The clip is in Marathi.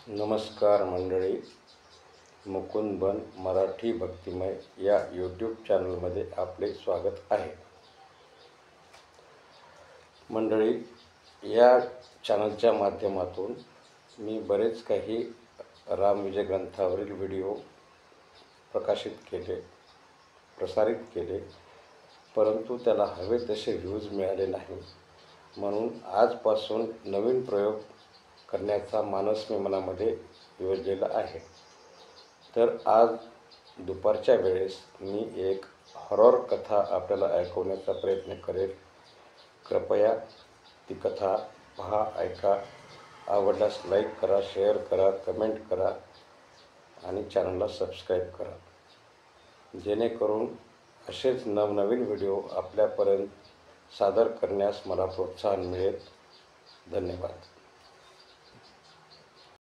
नमस्कार मंडळी, मुकुंद बन मराठी भक्तिमय या यूट्यूब चॅनलमध्ये आपले स्वागत आहे. मंडळी, या चॅनलच्या माध्यमातून मी बरेच काही रामविजय ग्रंथावरील व्हिडिओ प्रसारित केले, परंतु त्याला हवे तसे व्ह्यूज मिळाले नाही. म्हणून आजपासून नवीन प्रयोग करण्याचा मानस मी मनामध्ये योजलेला आहे. तर आज दुपारच्या वेळेस मी एक हॉरर कथा आपल्याला ऐकवण्याचा प्रयत्न करेल. कृपया ती कथा पहा, ऐका. आवडल्यास लाईक करा, शेअर करा, कमेंट करा आणि चॅनलला सबस्क्राईब करा, जेणेकरून असेच नवनवीन व्हिडिओ आपल्यापर्यंत सादर करण्यास मला प्रोत्साहन मिळेल. धन्यवाद.